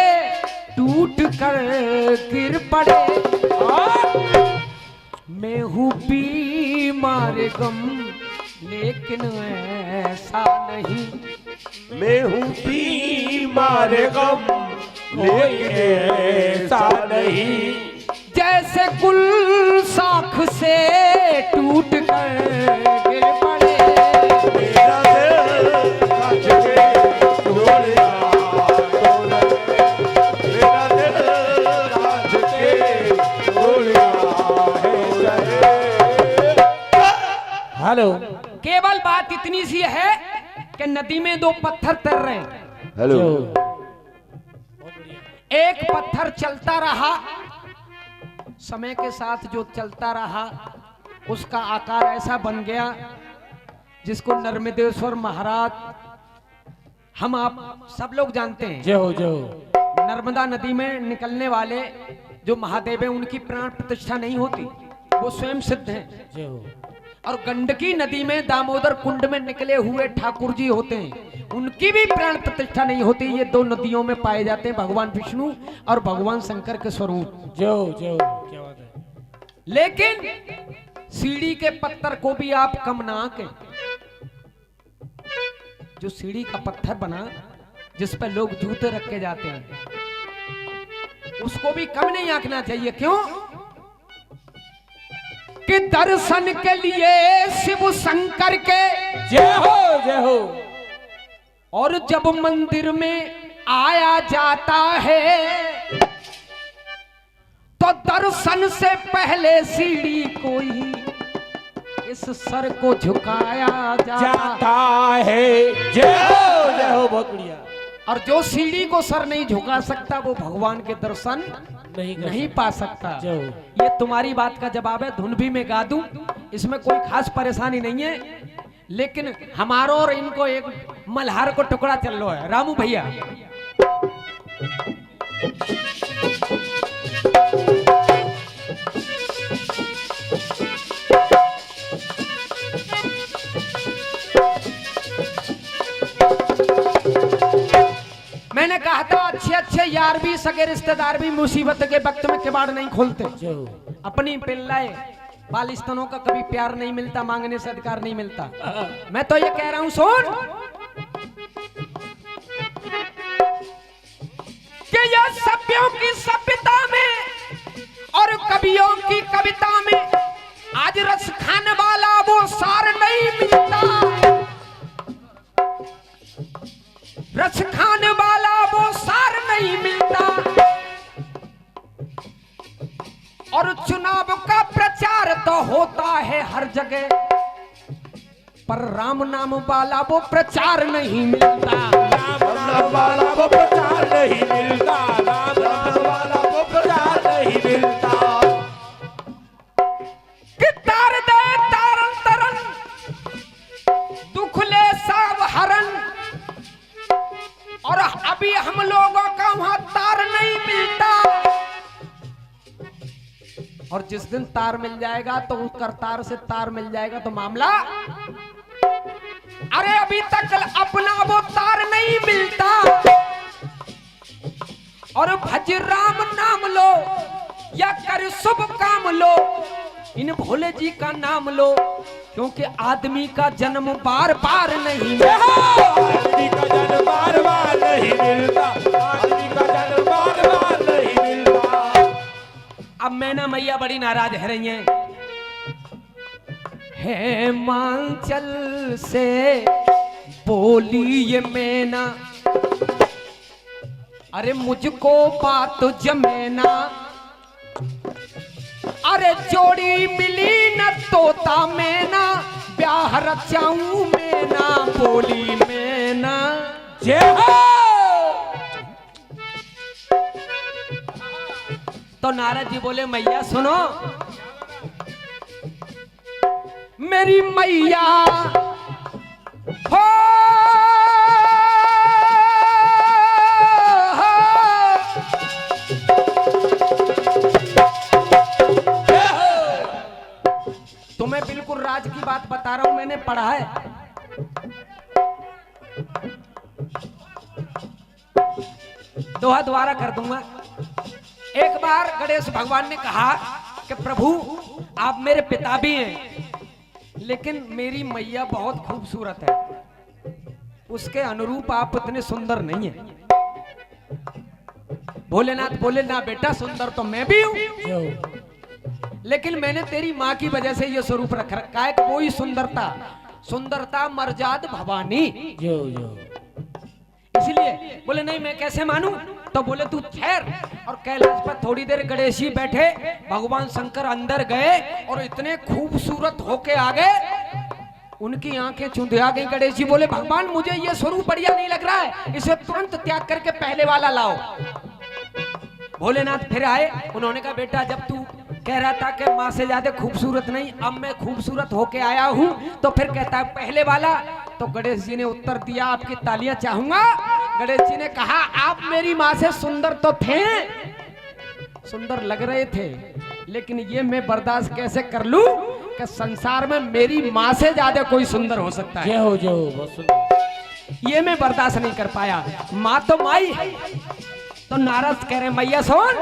S5: टूट कर गिर पड़े, मैं हूँ बीमार गम लेकिन ऐसा नहीं,
S1: मैं हूँ बीमार गम लेकिन ऐसा नहीं,
S5: जैसे गुल शाख से टूट कर गिर पड़े,
S1: मेरा दिल कांच के चूड़ियां तो नहीं, मेरा दिल कांच के चूड़ियां है।
S4: हेलो।
S5: केवल बात इतनी सी है कि नदी में दो पत्थर तर रहे हैं,
S1: हेलो।
S5: एक पत्थर चलता रहा, समय के साथ जो चलता रहा उसका आकार ऐसा बन गया जिसको नर्मदेश्वर महाराज, हम आप सब लोग जानते हैं,
S4: जय हो जय हो।
S5: नर्मदा नदी में निकलने वाले जो महादेव हैं उनकी प्राण प्रतिष्ठा नहीं होती, वो स्वयं सिद्ध हैं।
S4: जय हो।
S5: और गंडकी नदी में दामोदर कुंड में निकले हुए ठाकुर जी होते हैं, उनकी भी प्राण प्रतिष्ठा नहीं होती। ये दो नदियों में पाए जाते हैं भगवान विष्णु और भगवान शंकर के स्वरूप।
S4: जय हो जय हो। क्या बात है।
S5: लेकिन सीढ़ी के पत्थर को भी आप कम ना आंकें। जो सीढ़ी का पत्थर बना जिस पर लोग जूते रख के जाते हैं, उसको भी कम नहीं आंकना चाहिए। क्यों कि दर्शन के लिए शिव शंकर के
S4: जय हो जय हो।
S5: और जब मंदिर में आया जाता है तो दर्शन से पहले सीढ़ी को ही इस सर को झुकाया जाता
S4: है। जय हो बहुत बढ़िया।
S5: और जो सीढ़ी को सर नहीं झुका सकता वो भगवान के दर्शन नहीं पा सकता। ये तुम्हारी बात का जवाब है। धुन भी मैं गा दूं, इसमें कोई खास परेशानी नहीं है, लेकिन हमारो और इनको एक मल्हार को टुकड़ा चल लो है। रामू भैया मैंने कहा था अच्छे अच्छे यार भी सगे रिश्तेदार भी मुसीबत के वक्त में किवाड़ नहीं खोलते। अपनी पिल्लाए बालिस्तनों का कभी प्यार नहीं मिलता, मांगने से अधिकार नहीं मिलता। मैं तो ये कह रहा हूं सुन कि यह सभ्यों की सभ्यता में और कवियों की कविता में आज रस खाने वाला वो सार नहीं मिलता। रस खाने वाला वो सार नहीं मिलता। तो होता है हर जगह, पर राम नाम वाला वो प्रचार नहीं मिलता।
S1: राम नाम वाला को प्रचार नहीं मिलता, राम नाम वाला को प्रचार नहीं मिलता।
S5: कि तार दे तारन तरन, दुख ले सब हरन, और अभी हम लोगों का वहां तार नहीं मिलता। और जिस दिन तार मिल जाएगा तो उस करतार से तार मिल जाएगा तो मामला, अरे अभी तक अपना वो तार नहीं मिलता। और भज राम नाम लो या कर शुभ काम लो, इन भोले जी का नाम लो, क्योंकि आदमी का जन्म बार बार नहीं मिलता।
S1: आदमी का जन्म बार बार नहीं मिलता, आदमी का जन्म बार बार नहीं मिलता।
S5: अब मैना मैया बड़ी नाराज है रही हैं। हिमाचल से बोली ये मैना, अरे मुझको बात जमेना, अरे जोड़ी मिली न तोता मैना, ब्याह रचाऊं मैना, बोली मैना।
S1: जय हो।
S5: तो नारद जी बोले मैया सुनो, मेरी मैया हो, तुम्हें बिल्कुल राज की बात बता रहा हूं, मैंने पढ़ा है। दोहा दोबारा कर दूंगा। एक बार गणेश भगवान ने कहा कि प्रभु आप मेरे पिता भी हैं, लेकिन मेरी मैया बहुत खूबसूरत है, उसके अनुरूप आप इतने सुंदर नहीं हैं। भोलेनाथ बोले ना बेटा, सुंदर तो मैं भी हूं, लेकिन मैंने तेरी माँ की वजह से ये स्वरूप रख रखा है कि वही सुंदरता, सुंदरता मर्जाद भवानी। इसलिए बोले नहीं मैं कैसे मानूं? तो बोले तू ठहर। और कैलाश पर थोड़ी देर गणेश जी बैठे, भगवान शंकर अंदर गए और इतने खूबसूरत होके आ गए, उनकी आंखें चुंधिया गई। गणेश जी बोले भगवान मुझे ये स्वरूप बढ़िया नहीं लग रहा है, इसे तुरंत त्याग करके पहले वाला लाओ। भोलेनाथ फिर आए, उन्होंने कहा बेटा जब तू कह रहा था कि माँ से ज्यादा खूबसूरत नहीं, अब मैं खूबसूरत होके आया हूँ, तो फिर कहता है पहले वाला। तो गणेश जी ने उत्तर दिया, आपकी तालियां चाहूंगा। गणेश जी ने कहा आप मेरी माँ से सुंदर तो थे, सुंदर लग रहे थे, लेकिन ये मैं बर्दाश्त कैसे कर लूं कि संसार में मेरी माँ से ज्यादा कोई सुंदर हो सकता है। ये मैं बर्दाश्त नहीं कर पाया। माँ तो माई है। तो नारद कह रहे मैया सुन,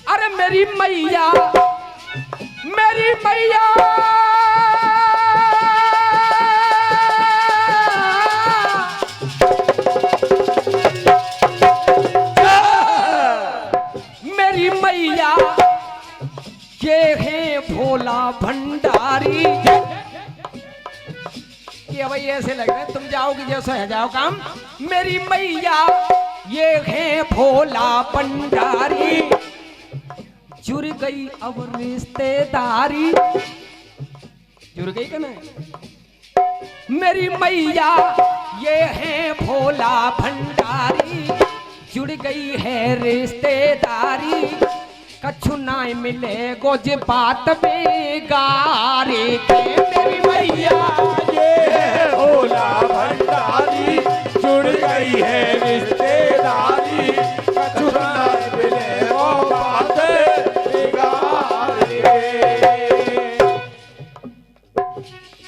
S5: अरे मेरी मैया, मेरी मैया मेरी मैया ये है भोला भंडारी। कि भाई ऐसे लग रहे हैं तुम जाओगी जैसे है जाओ काम। मेरी मैया ये है भोला भंडारी, जुड़ गई अब रिश्तेदारी। जुड़ गई क्या नहीं? मेरी मैया ये है भोला भंडारी, जुड़ गई है रिश्तेदारी। कछु ना मिले गोज बात बेगारे के। मेरी मैया
S1: ये है भोला भंडारी, जुड़ गई है रिश्तेदारी, कछु ना मिले वो बात बिगाड़े।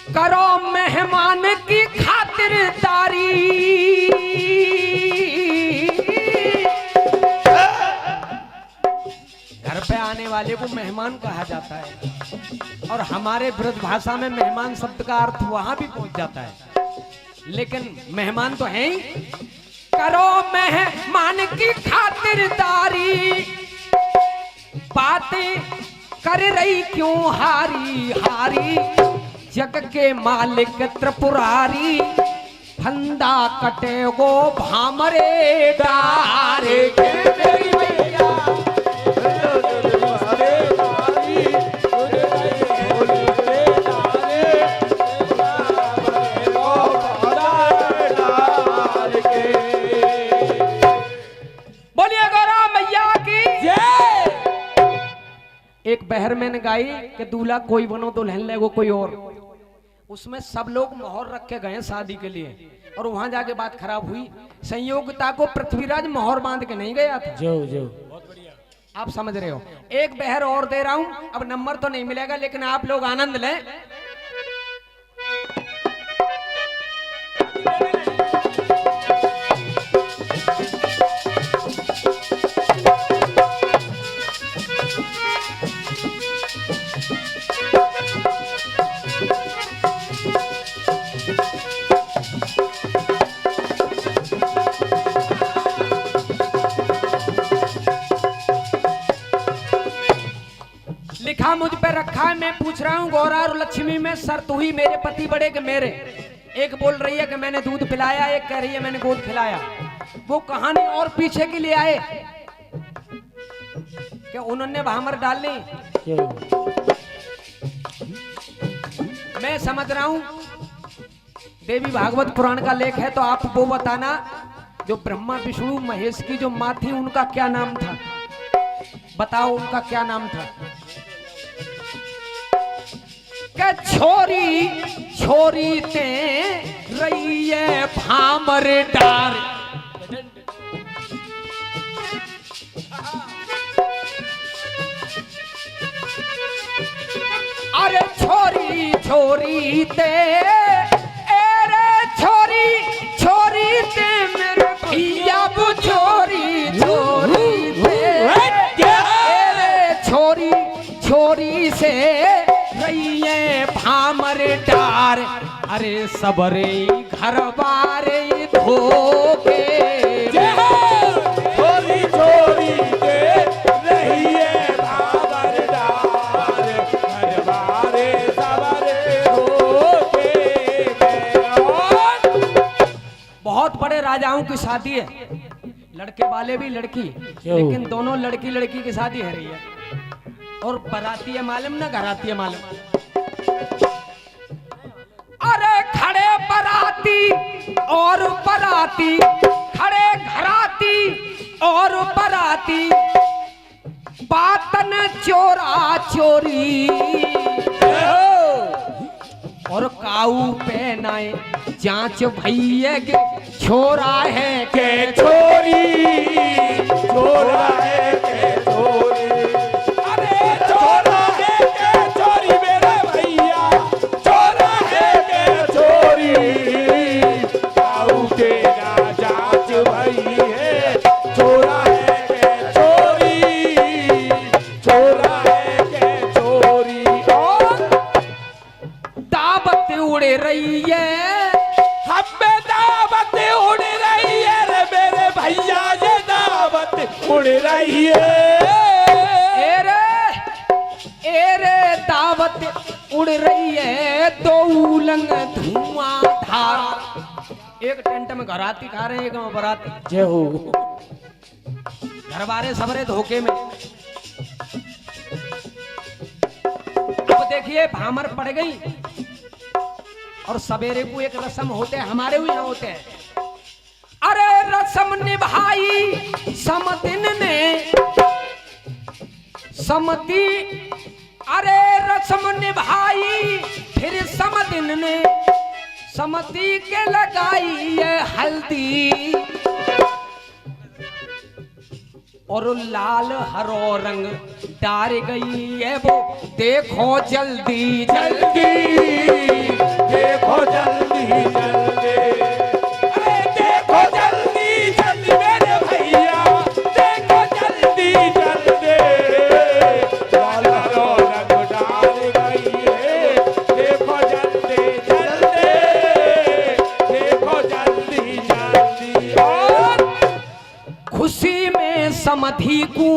S5: करो मेहमान की खातिरदारी, घर पे आने वाले को मेहमान कहा जाता है, और हमारे ब्रज भाषा में मेहमान शब्द का अर्थ वहां भी पहुंच जाता है, लेकिन मेहमान तो है ही। करो मेहमान की खातिरदारी, बातें कर रही क्यों हारी हारी। जग के मालिक त्रिपुरारी, फंदा कटे गो भामरे डारे के। मेरी मैया एक बहर मैंने गाई कि दूल्हा कोई बनो दुल्हन लेगो कोई और। उसमें सब लोग मोहर रख के गए शादी के लिए और वहां जाके बात खराब हुई। संयोगिता को पृथ्वीराज मोहर बांध के नहीं गया था।
S4: जो
S5: आप समझ रहे हो। एक बहर और दे रहा हूं, अब नंबर तो नहीं मिलेगा लेकिन आप लोग आनंद लें। लिखा मुझ पे रखा है, मैं पूछ रहा हूँ गौरा और लक्ष्मी में शर्त हुई मेरे पति बड़े के मेरे। एक बोल रही है कि मैंने दूध पिलाया, एक कह रही है मैंने गोद खिलाया। वो कहानी और पीछे की ले आए कि उन्होंने भामर डाल ली। मैं समझ रहा हूँ देवी भागवत पुराण का लेख है, तो आप वो बताना जो ब्रह्मा विष्णु महेश की जो माँ थी उनका क्या नाम था, बताओ उनका क्या नाम था। के छोरी छोरी ते रही है भामर डार। अरे छोरी छोरी ते अरे छोरी छोरी ते मेरे भैया वो छोरी छोरी ते अरे छोरी छोरी से रही है भामर डार। अरे सबरे घर बारे धोके
S1: छोरी छोरी के रही है भामर डार, घर बारे सबरे धोके।
S5: बहुत बड़े राजाओं की शादी है, लड़के वाले भी लड़की, लेकिन दोनों लड़की लड़की की शादी है रही है। और बराती है मालूम ना घराती है मालूम। अरे खड़े बराती और बराती, खड़े घराती और बराती, बातन चोरा चोरी। और काऊ पहनाए जांच भैया के छोरा है के
S1: छोरी छोरा है के छोरी। अरे छोरा है के छोरी मेरे भैया, छोरा है के छोरी। काऊ के ना जांच भई है, छोरा है के छोरी, छोरा है के छोरी। और
S5: दावत उड़ रही है,
S1: हमें दावत उड़ रही है रे मेरे भैया, ये दावत उड़ रही है।
S5: एरे दावत उड़ रही है, दो उलंग धुआं धार। एक टेंट में घराती खा रहे हैं, एक में बराती।
S4: जय हो।
S5: घर बारे सबरे धोखे में। अब देखिए भामर पड़ गई और सवेरे को एक रस्म होते हैं, हमारे भी यहाँ होते हैं। अरे रस्म निभाई समदिन ने समती, अरे रस्म निभाई फिर समदिन ने समती के लगाई ये हल्दी। और लाल हरो रंग डार गई है वो, देखो जल्दी जल्दी,
S1: देखो जल्दी जल्दी। अरे देखो जल्दी जल्दी मेरे भैया, देखो जल्दी जल्दी। लाल रंग डाल गई है, देखो जल्दी जल्दी, देखो जल्दी जल्दी। और
S5: खुशी में समधी को,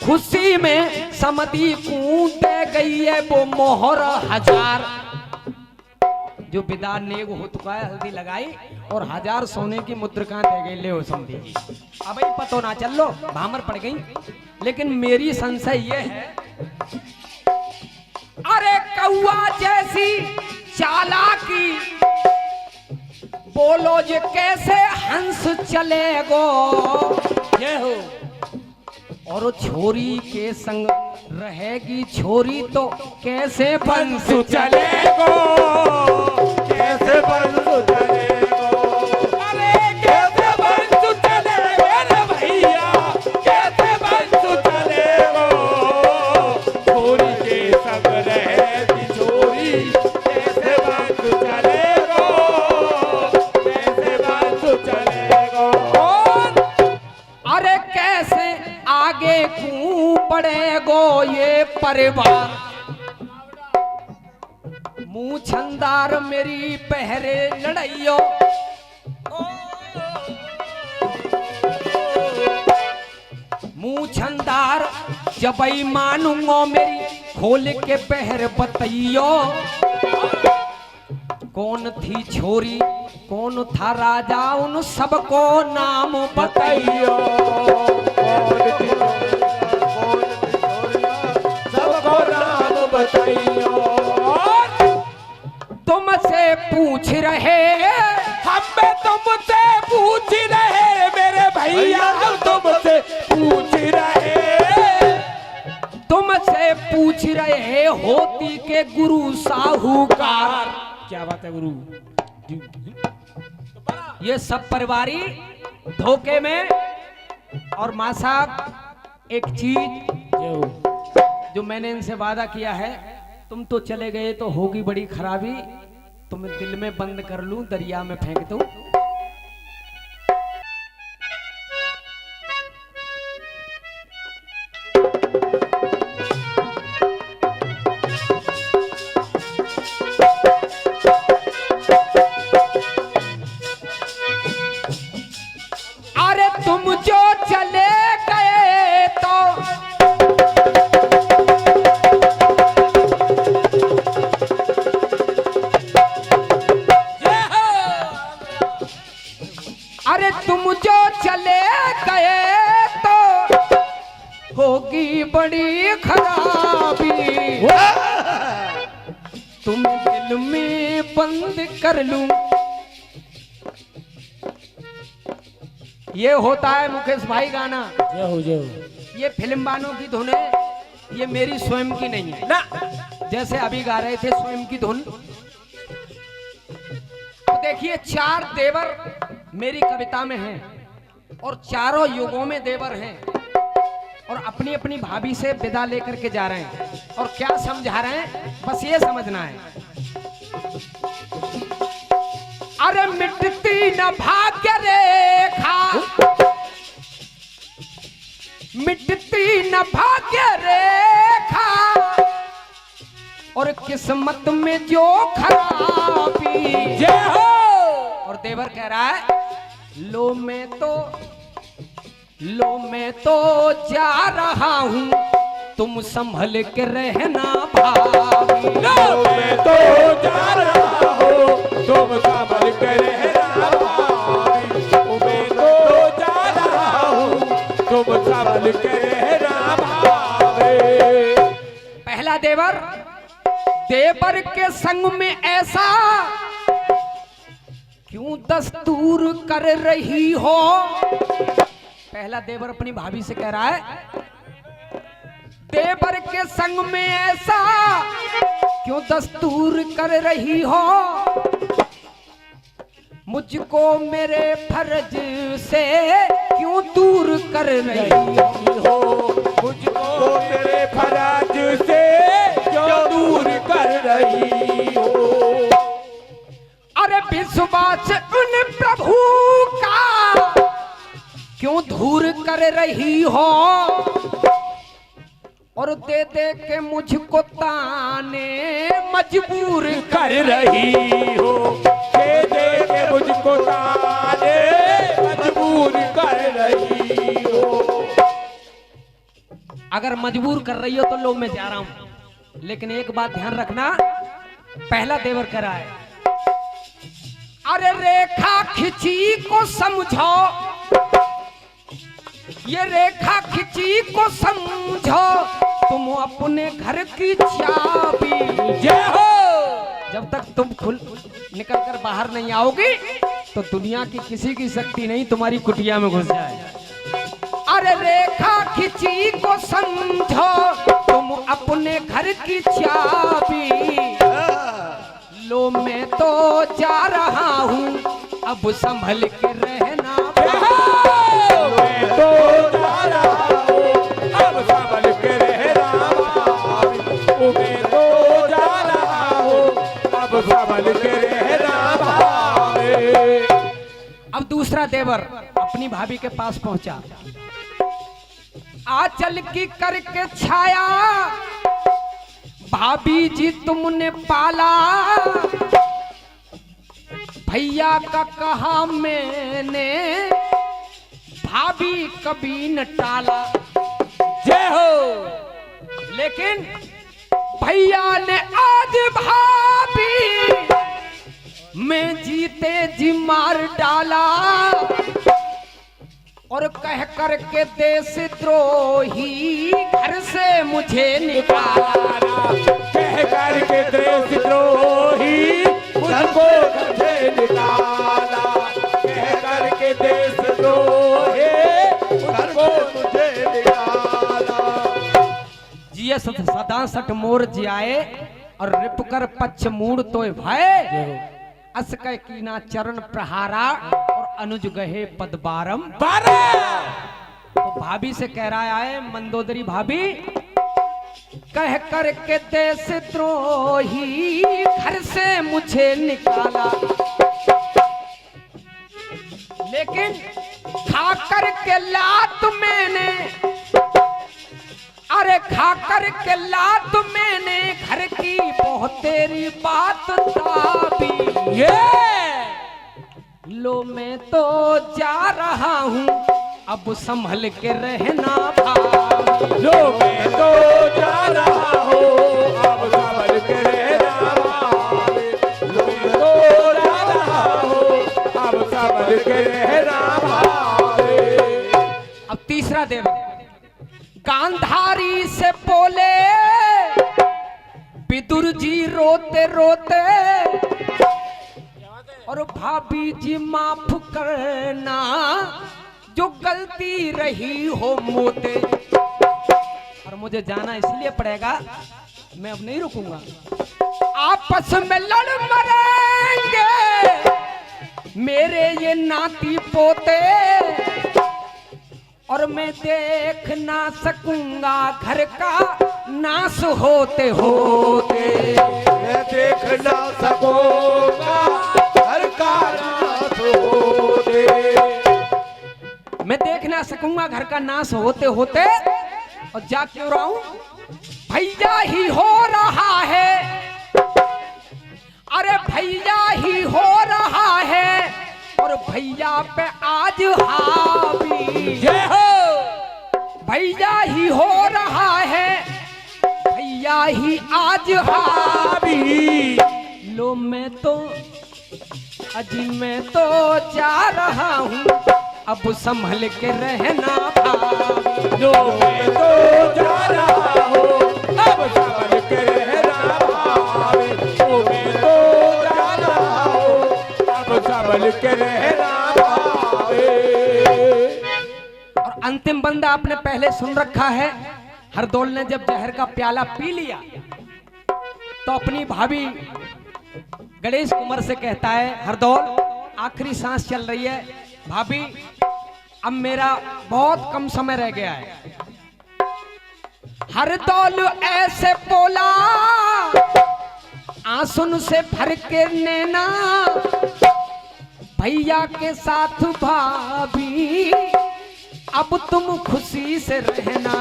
S5: खुशी में समधी को दे गई है वो मोहर हजार। जो विदा नेग हो चुका है हल्दी लगाई और 1000 सोने की मुद्रिका दे गई, ले हो समधी की। अब ही पतो ना चल लो भामर पड़ गई। लेकिन मेरी संशय ये है, अरे कौआ जैसी चालाकी, बोलो जे कैसे हंस चलेगो।
S4: जय हो।
S5: और छोरी के संग रहेगी छोरी तो कैसे बंस
S4: चलेगो कैसे बंसु चलेगो अरे कैसे बंसु चलेगो रे भैया कैसे बंसु चलेगो छोरी के संग रहेगी छोरी कैसे बंसु चलेगो कैसे बंसु चलेगो
S5: अरे कैसे आगे क्यों बढ़ेगो ये परिवार मुंह छंदार मेरी पहरे लड़ाइयो मुंह छंदार जबई मानूंगो मेरी खोल के पहर बतइयो कौन थी छोरी कौन था राजा उन सबको नाम बताइयो
S4: सबको नाम बताइयो
S5: तुमसे पूछ रहे
S4: हमें तुमसे पूछ रहे मेरे भैया हम तुमसे पूछ रहे
S5: तुमसे पूछ रहे होती के गुरु साहूकार
S4: क्या बात है गुरु
S5: ये सब परिवारी धोखे में और माँ साहब एक चीज जो मैंने इनसे वादा किया है तुम तो चले गए तो होगी बड़ी खराबी तुम्हें दिल में बंद कर लूं दरिया में फेंक दूं अरे तुम जो चले गए तो अरे तुम जो चले गए तो होगी बड़ी खराबी तुम दिल में बंद कर लूं ये होता है मुकेश भाई गाना
S4: जय हो
S5: ये फिल्म वालों की धुन है ये मेरी स्वयं की नहीं है ना जैसे अभी गा रहे थे स्वयं की धुन तो देखिए 4 देवर मेरी कविता में हैं और चारों युगों में देवर हैं और अपनी अपनी भाभी से विदा लेकर के जा रहे हैं और क्या समझा रहे हैं बस ये समझना है अरे मिटती न भाग्य रेखा मिटती न भाग्य रेखा और किस्मत में जो खराबी
S4: जय हो
S5: और देवर कह रहा है लो मैं तो जा रहा हूँ तुम संभल के रहना भाभी
S4: मैं तो जा रहा हूँ तुम संभल के रहना भाई मैं तो जा रहा हूँ तुम संभल के रहना भाई
S5: पहला देवर देवर के संग में ऐसा क्यों दस्तूर कर रही हो पहला देवर अपनी भाभी से कह रहा है देवर के संग में ऐसा क्यों दस्तूर कर रही हो मुझको मेरे फर्ज से क्यों दूर कर रही
S4: हो मुझको मेरे फराज से क्यों दूर कर रही हो
S5: अरे विश्वास उन प्रभु का क्यों दूर कर रही हो और दे दे के मुझको ताने मजबूर
S4: कर रही हो दे दे के मुझको ताने मजबूर कर रही हो
S5: अगर मजबूर कर रही हो तो लो मैं जा रहा हूं लेकिन एक बात ध्यान रखना पहला देवर कर रहा है अरे रेखा खिंची को समझो ये रेखा खिंची को समझो तुम अपने घर की चाबी
S4: जय हो
S5: जब तक तुम खुल निकल कर बाहर नहीं आओगी तो दुनिया की किसी की शक्ति नहीं तुम्हारी कुटिया में घुस जाए अरे रेखा खिंची को समझो तुम अपने घर की चाबी। लो मैं तो जा रहा हूँ अब संभल के रहना
S4: मैं तो जा रहा हूँ अब संभल के रहना भाभी। मैं तो जा रहा हूँ अब संभल के रहना भाभी।
S5: अब दूसरा देवर अपनी भाभी के पास पहुंचा। आंचल की करके छाया भाभी जी तुमने पाला, भैया का कहा मैंने भाभी कभी न टाला।
S4: जय हो।
S5: लेकिन भैया ने आज भाभी में जीते जी मार डाला और कह कर के देशद्रोही घर से मुझे निकाला।
S4: कह कर के देशद्रोही मुझको घर से निकाला। कह कर के देशद्रोही मुझको तुझे निकाला।
S5: जिय सदा सट मोर जियाए और रिप कर पच्छ मूड तो भय। अस कह कीना चरण प्रहारा और अनुज गहे पद बारम। तो भाभी से कह रहा है मंदोदरी भाभी, कह कर के देशद्रोही घर से मुझे निकाला, लेकिन खा कर के लात मैंने, अरे खा कर के लात मैंने घर की बहुत तेरी बात दाबी। लो मैं तो जा रहा हूँ अब संभल के रहना भाभी।
S4: लो मैं तो जा रहा हूँ अब संभल के रहना भाभी। लो मैं तो जा रहा हूँ अब संभल के रहना भाभी।
S5: अब तीसरा देवर गांधारी से बोले विदुर जी रोते रोते, और भाभी जी माफ करना जो गलती रही हो मोते। और मुझे जाना इसलिए पड़ेगा, मैं अब नहीं रुकूंगा। आपस में लड़ मरेंगे मेरे ये नाती पोते, और मैं देख ना सकूंगा घर का नाश होते होते।
S4: मैं देख ना सकूंगा घर का नाश होते।
S5: मैं देख ना सकूंगा घर का नाश होते होते, और जा क्यों रहा हूं? भैया ही हो रहा है, अरे भैया ही हो रहा है, और भैया पे आज हावी।
S4: जय हो।
S5: भैया ही हो रहा है, भैया ही आज हावी। लो मैं तो अजी मैं तो जा रहा हूँ अब संभल के रहना भाभी।
S4: लो मैं तो जा रहा हूँ अब संभल के रहना भाभी। लो मैं तो जा रहा हूँ अब संभल के रहना भाभी।
S5: और अंतिम बंदा आपने पहले सुन रखा है। हरदौल ने जब जहर का प्याला पी लिया तो अपनी भाभी गणेश कुमार से कहता है, हरदौल आखिरी सांस चल रही है, भाभी अब मेरा बहुत कम समय रह गया है। हरदौल ऐसे बोला आंसू से भर के नैना, भैया के साथ भाभी अब तुम खुशी से रहना।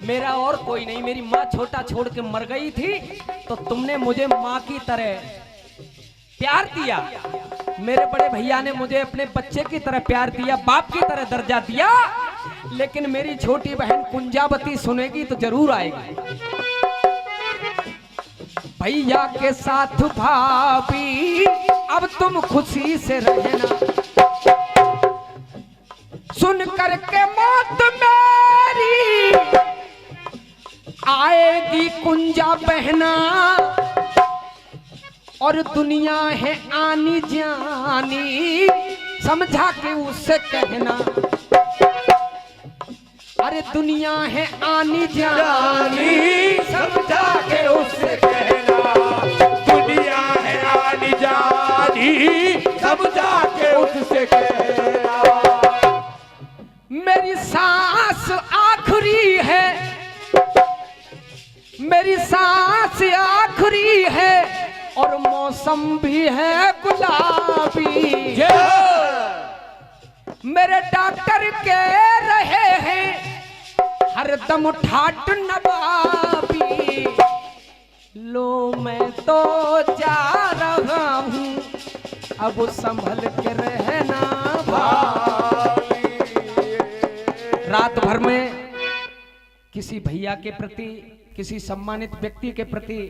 S5: मेरा और कोई नहीं, मेरी माँ छोटा छोड़ के मर गई थी तो तुमने मुझे माँ की तरह प्यार दिया, मेरे बड़े भैया ने मुझे अपने बच्चे की तरह प्यार दिया, बाप की तरह दर्जा दिया, लेकिन मेरी छोटी बहन कुंजावती सुनेगी तो जरूर आएगी। भैया के साथ भाभी अब तुम खुशी से रहना, सुन करके मौत मेरी आएगी कुंजा बहना, और दुनिया है आनी जानी समझा के उससे कहना, अरे दुनिया है आनी जानी,
S4: समझा के उससे कहना, दुनिया है आनी जानी, समझा के उससे कहना।
S5: मेरी सांस आखिरी है, मेरी सांस आखिरी है, और मौसम भी है गुलाबी। मेरे डॉक्टर कह रहे हैं हरदम ठाट नवाबी। लो मैं तो जा रहा हूँ, अब संभल के रहना भाई। रात भर में किसी भैया के प्रति, किसी सम्मानित व्यक्ति के प्रति